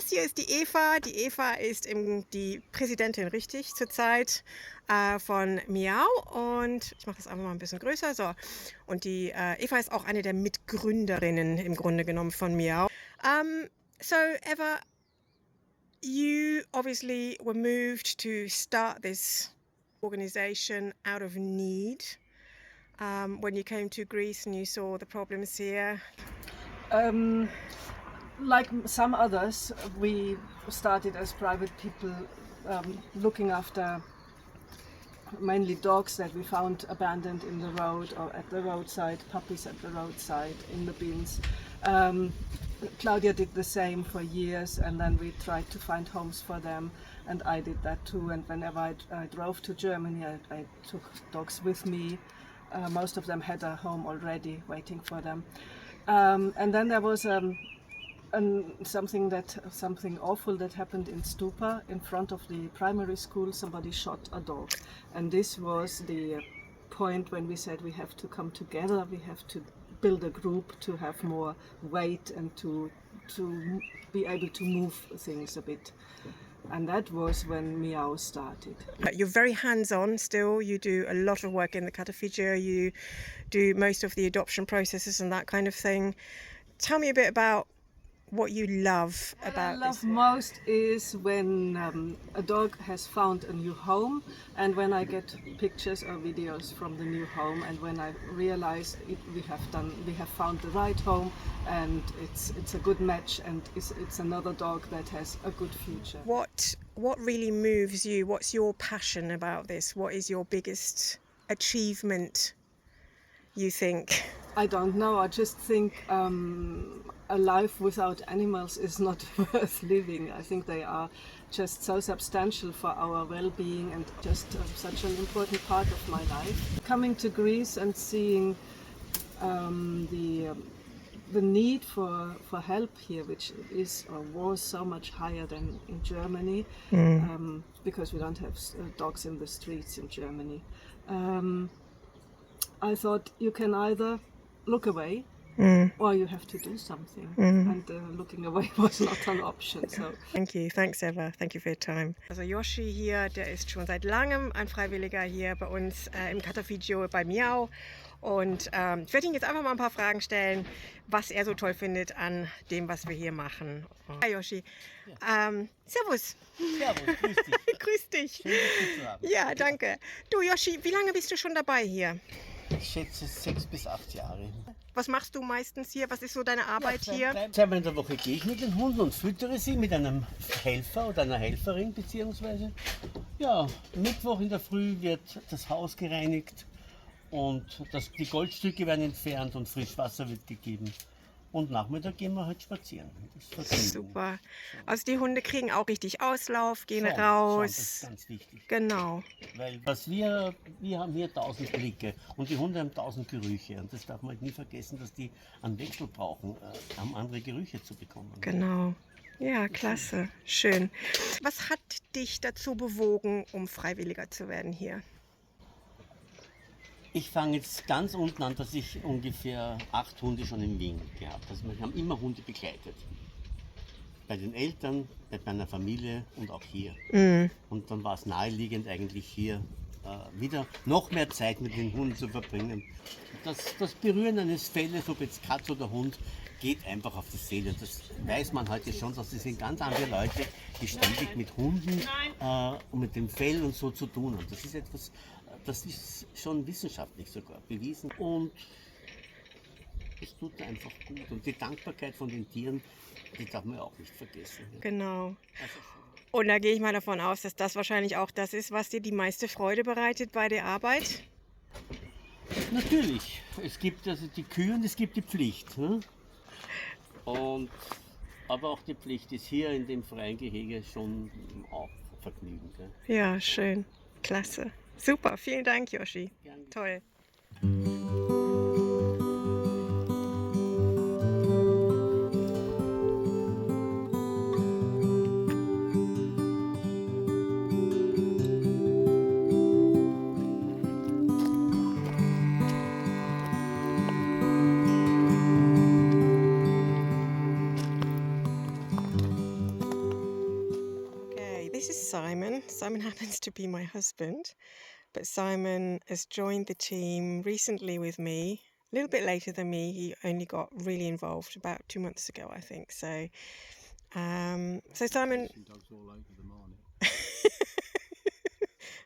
Das hier ist die Eva. Die Eva ist die Präsidentin, richtig, zurzeit von MIAO. Und ich mache das einfach mal ein bisschen größer. So. Und die Eva ist auch eine der Mitgründerinnen im Grunde genommen von MIAO. So, Eva, you obviously were moved to start this organization out of need when you came to Greece and you saw the problems here. Like some others, we started as private people looking after mainly dogs that we found abandoned in the road or at the roadside, puppies at the roadside, in the bins. Claudia did the same for years, and then we tried to find homes for them, and I did that too. And whenever I drove to Germany, I took dogs with me. Most of them had a home already waiting for them. And then there was something awful that happened in Stupa in front of the primary school. Somebody shot a dog, and this was the point when we said we have to come together, we have to build a group to have more weight and to be able to move things a bit. And that was when MIAO started. You're very hands-on still. You do a lot of work in the Catafixia. You do most of the adoption processes and that kind of thing. Tell me a bit about what you love about What I love this. most is when a dog has found a new home, and when I get pictures or videos from the new home, and when I realize we have found the right home, and it's a good match, and it's another dog that has a good future. What really moves you? What's your passion about this? What is your biggest achievement, you think? I don't know. I just think a life without animals is not worth living. I think they are just so substantial for our well-being and just such an important part of my life. Coming to Greece and seeing the need for help here, which is or was so much higher than in Germany, because we don't have dogs in the streets in Germany. I thought you can either look away or you have to do something. And looking away was not an option. So. Thank you. Thanks, Eva. Thank you for your time. Also Yoshi hier, der ist schon seit langem ein Freiwilliger hier bei uns im Catafixio bei MIAO. Und ich werde ihm jetzt einfach mal ein paar Fragen stellen, was er so toll findet an dem, was wir hier machen. Hi Yoshi. Ja. Servus. Servus, grüß dich. Grüß dich. Schön, dich hier zu haben. Ja, danke. Du Yoshi, wie lange bist du schon dabei hier? Ich schätze 6 bis 8 Jahre. Was machst du meistens hier? Was ist so deine Arbeit hier? Zweimal in der Woche gehe ich mit den Hunden und füttere sie mit einem Helfer oder einer Helferin beziehungsweise. Ja, Mittwoch in der Früh wird das Haus gereinigt und die Goldstücke werden entfernt und Frischwasser wird gegeben. Und Nachmittag gehen wir halt spazieren. Das ist super. Also die Hunde kriegen auch richtig Auslauf, gehen raus. Schauen, das ist ganz wichtig. Genau. Weil wir haben hier 1000 Blicke und die Hunde haben 1000 Gerüche. Und das darf man halt nie vergessen, dass die einen Wechsel brauchen, um andere Gerüche zu bekommen. Genau. Ja, klasse. Schön. Was hat dich dazu bewogen, um Freiwilliger zu werden hier? Ich fange jetzt ganz unten an, dass ich ungefähr 8 Hunde schon in Wien gehabt habe. Also wir haben immer Hunde begleitet. Bei den Eltern, bei meiner Familie und auch hier. Und dann war es naheliegend eigentlich hier wieder noch mehr Zeit mit den Hunden zu verbringen. Das Berühren eines Felles, ob jetzt Katze oder Hund, geht einfach auf die Seele. Das weiß man heute schon, dass es sind ganz andere Leute, die ständig mit Hunden und mit dem Fell und so zu tun haben. Das ist etwas, das ist schon wissenschaftlich sogar bewiesen und es tut einfach gut. Und die Dankbarkeit von den Tieren, die darf man auch nicht vergessen. Genau. Und da gehe ich mal davon aus, dass das wahrscheinlich auch das ist, was dir die meiste Freude bereitet bei der Arbeit? Natürlich. Es gibt also die Kühe und es gibt die Pflicht. Ne? Aber auch die Pflicht ist hier in dem freien Gehege schon auch Vergnügen. Gell? Ja, schön. Klasse. Super, vielen Dank, Yoshi. Gerne. Toll. Simon. Simon happens to be my husband, but Simon has joined the team recently with me, a little bit later than me. He only got really involved about 2 months ago, I think. So Simon, Dogs all over the morning.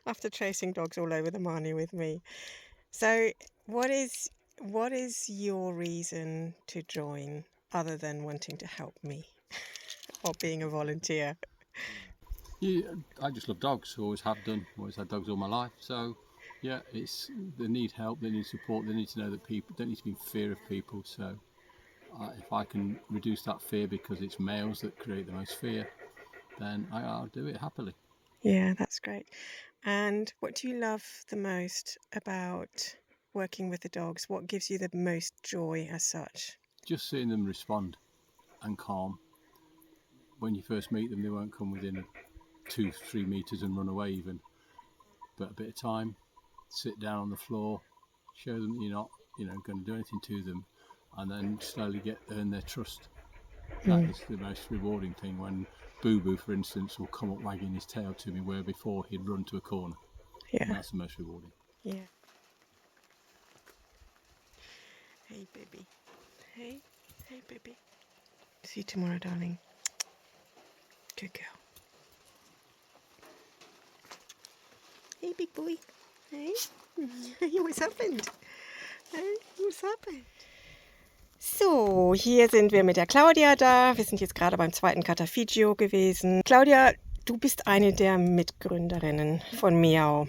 after chasing dogs all over the Marnie with me. So what is your reason to join other than wanting to help me or being a volunteer? Yeah, I just love dogs. Always have done. Always had dogs all my life. So, yeah, they need help. They need support. They need to know that people don't need to be in fear of people. So, if I can reduce that fear because it's males that create the most fear, then I'll do it happily. Yeah, that's great. And what do you love the most about working with the dogs? What gives you the most joy as such? Just seeing them respond and calm. When you first meet them, they won't come within 2-3 meters and run away even. But a bit of time, sit down on the floor, show them that you're not, going to do anything to them, and then slowly earn their trust. That is the most rewarding thing. When Boo Boo, for instance, will come up wagging his tail to me, where before he'd run to a corner. Yeah. And that's the most rewarding. Yeah. Hey, baby. Hey, baby. See you tomorrow, darling. Good girl. Hey, big boy. Hey. What's happened? Hey, what's happened? So, hier sind wir mit der Claudia da. Wir sind jetzt gerade beim zweiten Catafigio gewesen. Claudia, du bist eine der Mitgründerinnen von MIAO.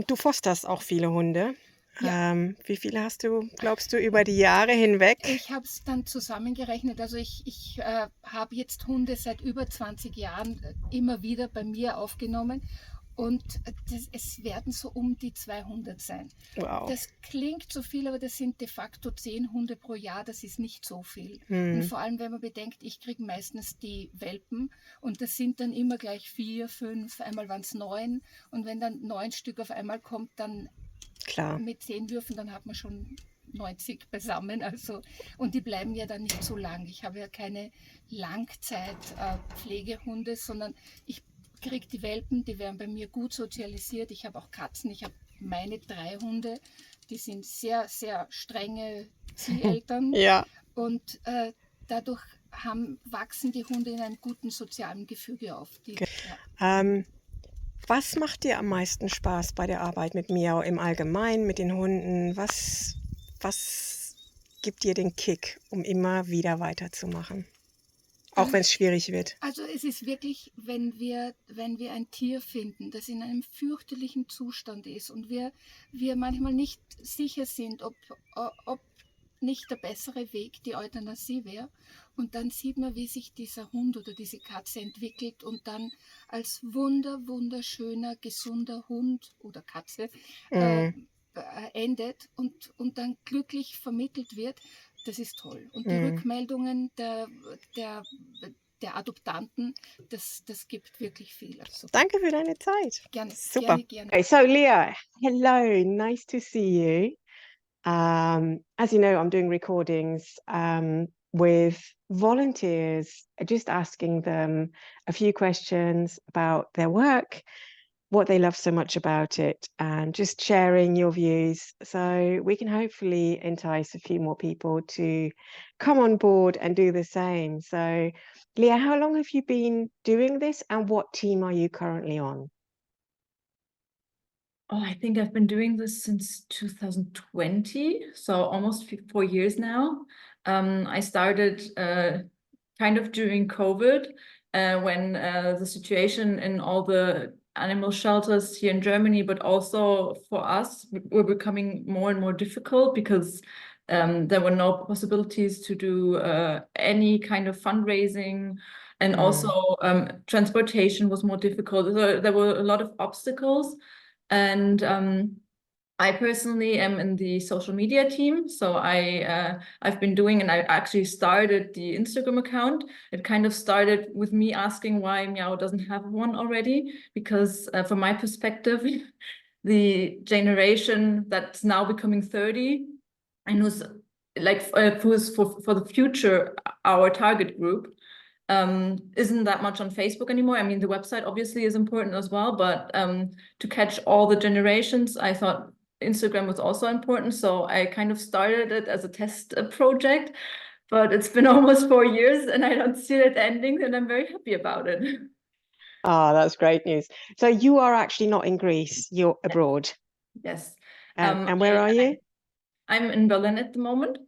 Du fosterst auch viele Hunde. Ja. Wie viele hast du, glaubst du, über die Jahre hinweg? Ich habe es dann zusammengerechnet. Also ich habe jetzt Hunde seit über 20 Jahren immer wieder bei mir aufgenommen. Und es werden so um die 200 sein. Wow. Das klingt so viel, aber das sind de facto 10 Hunde pro Jahr. Das ist nicht so viel. Und vor allem, wenn man bedenkt, ich kriege meistens die Welpen und das sind dann immer gleich 4, 5, einmal waren es 9. Und wenn dann 9 Stück auf einmal kommt, dann Klar. mit 10 Würfen, dann hat man schon 90 beisammen. Also, und die bleiben ja dann nicht so lang. Ich habe ja keine Langzeit-Pflegehunde, sondern ich kriege die Welpen, die werden bei mir gut sozialisiert. Ich habe auch Katzen, ich habe meine 3 Hunde, die sind sehr, sehr strenge Zieheltern. Ja. Und dadurch wachsen die Hunde in einem guten sozialen Gefüge auf. Was macht dir am meisten Spaß bei der Arbeit mit MIAO im Allgemeinen, mit den Hunden? Was gibt dir den Kick, um immer wieder weiterzumachen? Auch wenn es schwierig wird. Also es ist wirklich, wenn wir ein Tier finden, das in einem fürchterlichen Zustand ist und wir manchmal nicht sicher sind, ob nicht der bessere Weg die Euthanasie wäre. Und dann sieht man, wie sich dieser Hund oder diese Katze entwickelt und dann als wunderschöner, gesunder Hund oder Katze endet und dann glücklich vermittelt wird. Das ist toll. Und die Rückmeldungen der Adoptanten, das gibt wirklich viel. Also, Danke für deine Zeit. Gerne, Super. gerne. Okay, so Leah, hello, nice to see you. As you know, I'm doing recordings with volunteers, just asking them a few questions about their work, what they love so much about it, and just sharing your views so we can hopefully entice a few more people to come on board and do the same. So, Leah, how long have you been doing this and what team are you currently on? Oh, I think I've been doing this since 2020, so almost 4 years now. I started kind of during COVID when the situation in all the animal shelters here in Germany, but also for us, were becoming more and more difficult because there were no possibilities to do any kind of fundraising, and also transportation was more difficult. So there were a lot of obstacles. And I personally am in the social media team, so I've been doing, and I actually started the Instagram account. It kind of started with me asking why MIAO doesn't have one already, because from my perspective, the generation that's now becoming 30 and who's like who's for the future our target group, isn't that much on Facebook anymore. I mean, the website obviously is important as well, but to catch all the generations, I thought Instagram was also important. So I kind of started it as a test project, but it's been almost 4 years and I don't see it ending, and I'm very happy about it. Oh, that's great news. So you are actually not in Greece, you're abroad. Yes. And where are you? I'm in Berlin at the moment.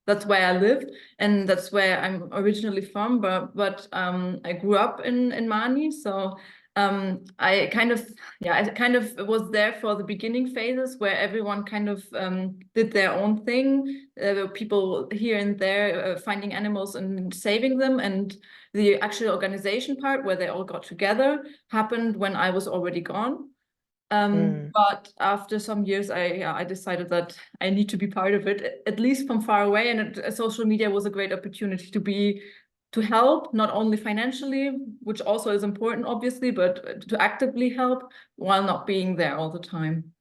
That's where I live, and that's where I'm originally from. But I grew up in Mani, so I kind of was there for the beginning phases where everyone kind of did their own thing. There were people here and there finding animals and saving them, and the actual organization part where they all got together happened when I was already gone. But after some years, I decided that I need to be part of it, at least from far away. And social media was a great opportunity to help, not only financially, which also is important, obviously, but to actively help while not being there all the time.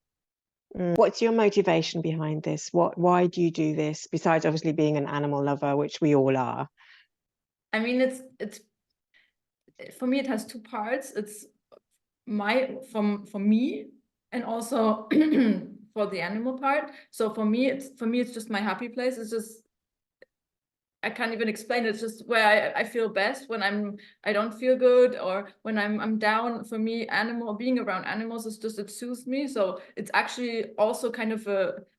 What's your motivation behind this? Why do you do this, besides obviously being an animal lover, which we all are? I mean, it's for me, it has two parts. It's for me, and also for the animal part. So for me, it's just my happy place. It's just, I can't even explain it. It's just where I feel best when I don't feel good, or when I'm down. For me, being around animals is just, it soothes me. So it's actually also kind of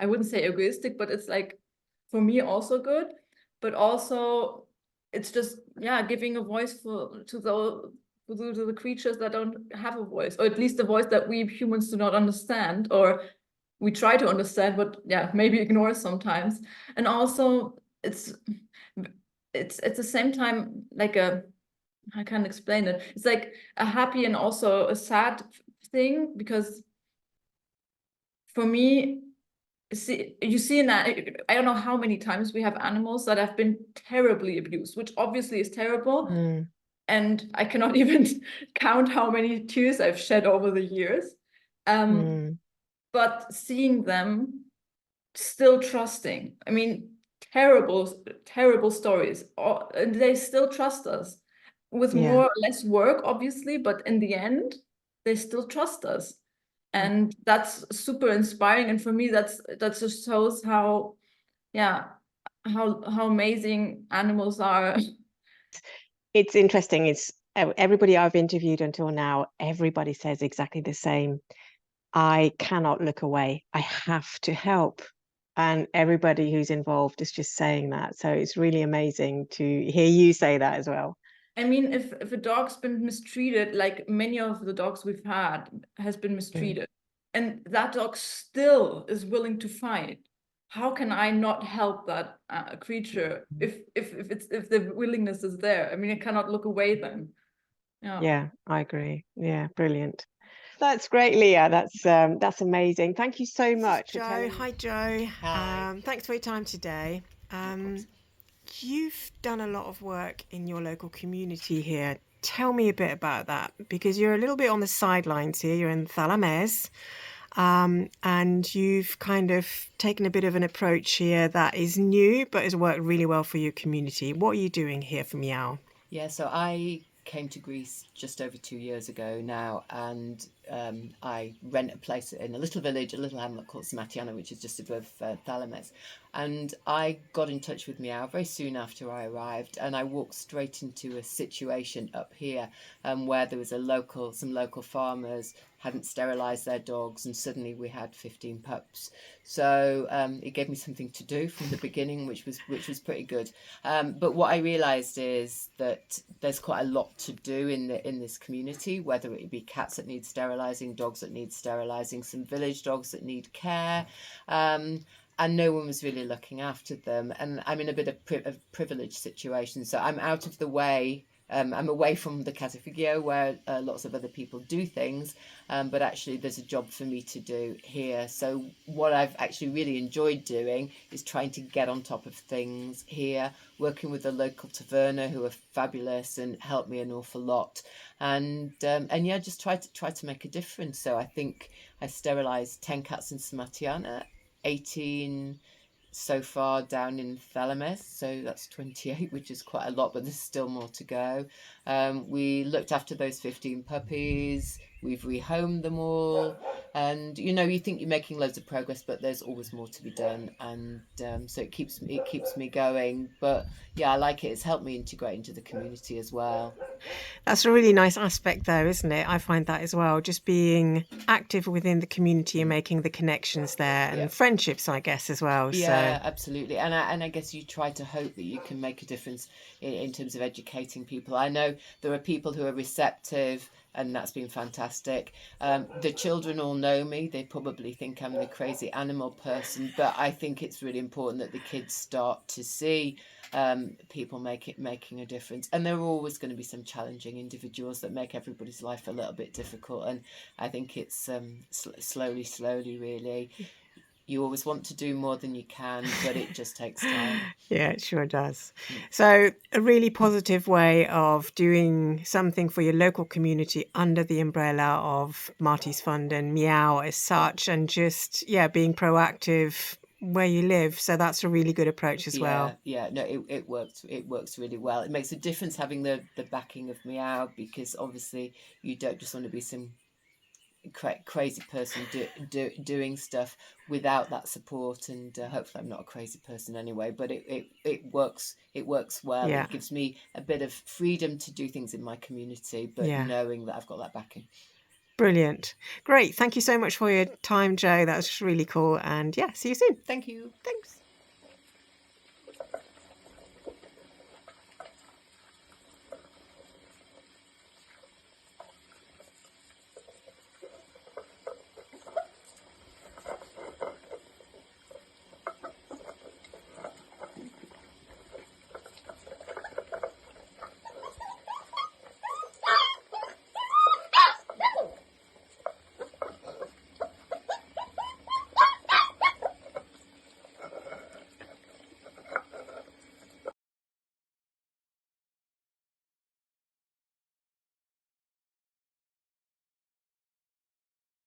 I wouldn't say egoistic, but it's like for me also good. But also it's just, yeah, giving a voice to the creatures that don't have a voice, or at least a voice that we humans do not understand, or we try to understand, but yeah, maybe ignore sometimes. And also it's at the same time like I can't explain it. It's like a happy and also a sad thing, because for me, you see in that, I don't know how many times we have animals that have been terribly abused, which obviously is terrible. And I cannot even count how many tears I've shed over the years. But seeing them still trusting, I mean, terrible stories, and they still trust us with more or less work, obviously, but in the end, they still trust us. And that's super inspiring. And for me, that just shows how, yeah, how amazing animals are. It's interesting. It's everybody I've interviewed until now, everybody says exactly the same. I cannot look away. I have to help. And everybody who's involved is just saying that. So it's really amazing to hear you say that as well. I mean, if a dog's been mistreated, like many of the dogs we've had has been mistreated, and that dog still is willing to fight, how can I not help that creature if the willingness is there? I mean, I cannot look away then. Yeah, I agree. Yeah, brilliant. That's great, Leah. That's amazing. Thank you so much. Joe. Hi, Joe. Hi. Thanks for your time today. You've done a lot of work in your local community here. Tell me a bit about that, because you're a little bit on the sidelines here. You're in Thalames, and you've kind of taken a bit of an approach here that is new, but has worked really well for your community. What are you doing here for MIAO? Yeah, so I came to Greece just over 2 years ago now, and I rent a place in a little village, a little hamlet called Smatiana, which is just above Thalames. And I got in touch with MIAO very soon after I arrived, and I walked straight into a situation up here where there was some local farmers hadn't sterilised their dogs, and suddenly we had 15 pups. So it gave me something to do from the beginning, which was pretty good. But what I realised is that there's quite a lot to do in this community, whether it be cats that need sterilising, dogs that need sterilising, some village dogs that need care. And no one was really looking after them. And I'm in a bit of privileged situation. So I'm out of the way. I'm away from the Casifigio where lots of other people do things, but actually there's a job for me to do here. So what I've actually really enjoyed doing is trying to get on top of things here, working with the local taverna who are fabulous and helped me an awful lot, and yeah, just try to make a difference. So I think I sterilised 10 cats in Smatiana, 18 so far down in Thalamis, so that's 28, which is quite a lot, but there's still more to go. We looked after those 15 puppies, we've rehomed them all, and you think you're making loads of progress, but there's always more to be done, and so it keeps me going. But yeah, I like it. It's helped me integrate into the community as well. That's a really nice aspect though, isn't it? I find that as well, just being active within the community and making the connections there and Yeah. friendships, I guess, as well. Yeah, So absolutely. And I guess you try to hope that you can make a difference in terms of educating people. I know there are people who are receptive, and that's been fantastic. The children all know me. They probably think I'm the crazy animal person, but I think it's really important that the kids start to see people making a difference. And there are always going to be some challenging individuals that make everybody's life a little bit difficult. And I think it's slowly, really. You always want to do more than you can, but it just takes time. yeah, it sure does. So a really positive way of doing something for your local community under the umbrella of Marty's Fund and MIAO as such, and just, being proactive where you live. So that's a really good approach as well. Yeah, no, it works. It works really well. It makes a difference having the backing of MIAO, because obviously you don't just want to be some crazy person doing stuff without that support, and hopefully I'm not a crazy person anyway, but it works well. Yeah. It gives me a bit of freedom to do things in my community, but knowing that I've got that backing. Brilliant. Great. Thank you so much for your time, Jo. That was really cool. And see you soon. Thank you. Thanks.